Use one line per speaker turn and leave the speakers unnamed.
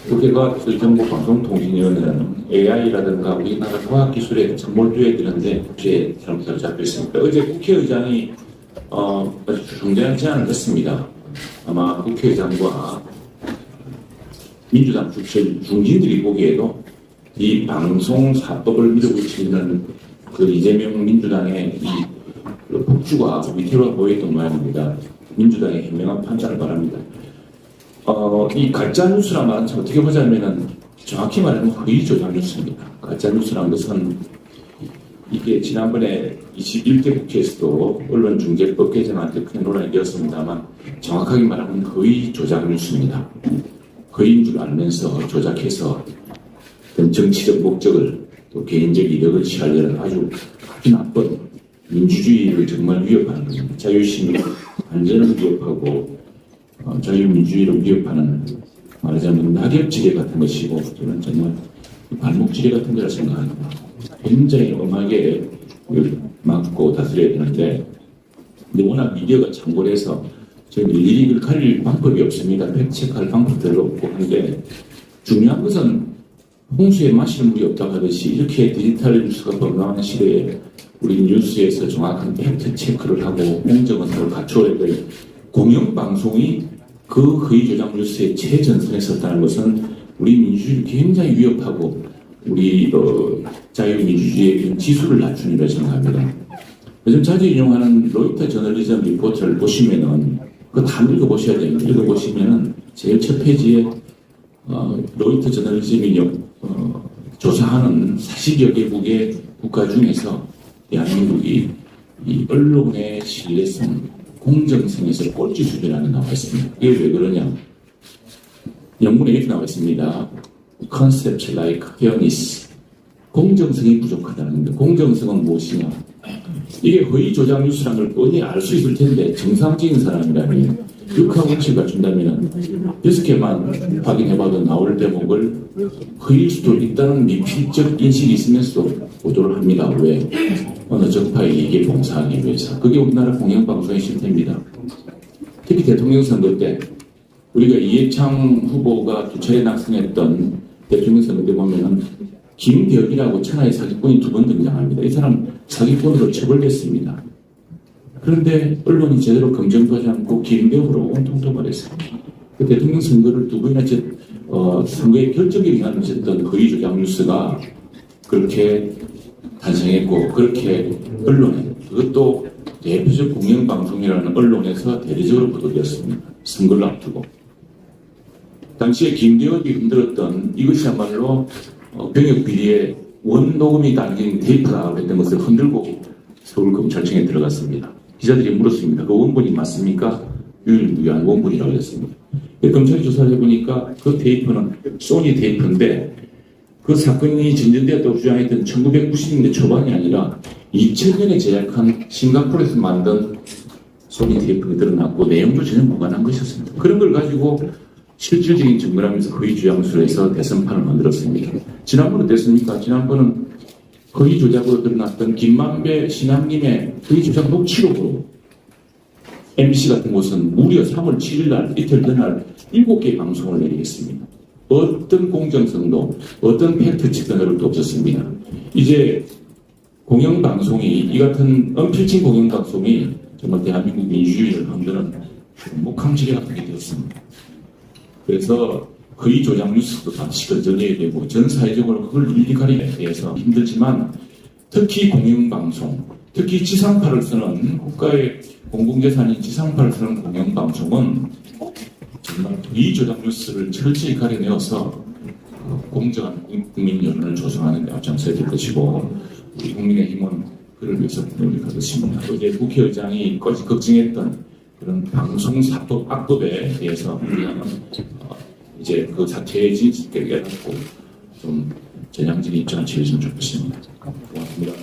국회가 정보방송통신위원회는 AI라든가 우리나라 과학기술에 선몰두에 되는데 주에 잘못 잡혀 있습니다. 어제 국회의장이 아주 중대한 제안을 했습니다. 아마 국회의장과 민주당 중진들이 보기에도 이 방송사법을 밀어붙이는 그 이재명 민주당의 이 폭주가 위태로워 보였던 모양입니다. 민주당의 현명한 판단을 바랍니다. 이 가짜뉴스란 말은 참 어떻게 보자면은 정확히 말하면 허위 조작 뉴스입니다. 가짜뉴스란 것은 이게 지난번에 21대 국회에서도 언론중재법 개정안 때 큰 논란이 되었습니다만 정확하게 말하면 허위 조작 뉴스입니다. 허위인 줄 알면서 조작해서 어떤 정치적 목적을 또 개인적 이득을 취하려는 아주 나쁜 민주주의를 정말 위협하는 겁니다. 자유시민 안전을 위협하고 자유민주주의를 위협하는 말하자면 낙엽지뢰 같은 것이고 저는 정말 발목지뢰 같은 거라 생각합니다. 굉장히 엄하게 막고 다스려야 되는데 워낙 미디어가 창궐해서 저는 일일이 이걸 가릴 방법이 없습니다. 팩트체크할 방법들도 없고 한데 중요한 것은 홍수에 마시는 물이 없다고 하듯이 이렇게 디지털 뉴스가 번화하는 시대에 우리 뉴스에서 정확한 팩트체크를 하고 공정성을 갖추어야 될 공영방송이 그 허위 조작 뉴스의 최전선에 섰다는 것은 우리 민주주의를 굉장히 위협하고 우리 자유민주주의의 지수를 낮추는 생각합니다. 요즘 자주 인용하는 로이터 저널리즘 리포트를 보시면은 그거 다 읽어보셔야 돼요. 읽어보시면은 제일 첫 페이지에 로이터 저널리즘이 조사하는 40여 개국의 국가 중에서 대한민국이 이 언론의 신뢰성, 공정성에서 꼴찌 수준이라는 나와 있습니다. 이게 왜 그러냐? 영문에 이렇게 나와 있습니다. Concept like fairness. 공정성이 부족하다는 겁니다. 공정성은 무엇이냐? 이게 허위 조작 뉴스라는 걸 뻔히 알 수 있을 텐데 정상적인 사람이라면 육하 원칙을 갖춘다면 6개만 확인해봐도 나올 대목을 허위일 수도 있다는 미필적 인식이 있으면서도 보도를 합니다. 왜? 어느 정파에 이게 봉사하기 위해서. 그게 우리나라 공영방송의 실태입니다. 특히 대통령 선거 때 우리가 이해창 후보가 두 차례 낙선했던 대통령 선거 때 보면은 김대엽이라고 천하의 사기꾼이 2번 등장합니다. 이 사람 사기꾼으로 처벌됐습니다. 그런데 언론이 제대로 검증하지 않고 김대엽으로 온통 도발했습니다. 그 대통령 선거를 2번이나 선거의 결정에 관련했던 거의 조작 뉴스가 그렇게 탄생했고 그렇게 언론에 그것도 대표적 공영방송이라는 언론에서 대대적으로 보도되었습니다. 선거를 앞두고 당시에 김대엽이 흔들었던 이것이야말로 병역 비리에 원녹음이 담긴 테이프라고 했던 것을 흔들고 서울검찰청에 들어갔습니다. 기자들이 물었습니다. 그 원본이 맞습니까? 유일무이한 원본이라고 했습니다. 검찰이 조사를 해보니까 그 테이프는 소니 테이프인데 그 사건이 진전되었다고 주장했던 1990년대 초반이 아니라 2000년에 제작한 싱가포르에서 만든 소니 테이프가 드러났고 내용도 전혀 무관한 것이었습니다. 그런 걸 가지고 실질적인 증거를 하면서 허위 조작을 해서 대선판을 만들었습니다. 지난번은 어땠습니까? 지난번은 허위 조작으로 드러났던 김만배 신앙님의 허위 조작 녹취록으로 MBC 같은 곳은 무려 3월 7일 날 이틀 전날 7개의 방송을 내리겠습니다. 어떤 공정성도 어떤 팩트체크 노력도 없었습니다. 이제 공영방송이 이 같은 언필친 공영방송이 정말 대한민국 민주주의를 흔드는 목함지뢰 같은 게 되었습니다. 그래서 거의 조작 뉴스도 다시 건져내야 되고 전 사회적으로 그걸 일일이 가리기 위해서 힘들지만 특히 공영방송, 특히 지상파를 쓰는 국가의 공공재산인 지상파를 쓰는 공영방송은 정말 거의 조작 뉴스를 철저히 가려내어서 공정한 국민 여론을 조성하는 데 앞장서야 될 것이고 우리 국민의힘은 그를 위해서 노력할 것입니다. 어제 국회의장이 걱정했던 그런 방송사법 악법에 대해서 우리는 이제 그 사태의 진실을 깨닫고 좀 전향적인 입장을 취했으면 좋겠습니다. 고맙습니다.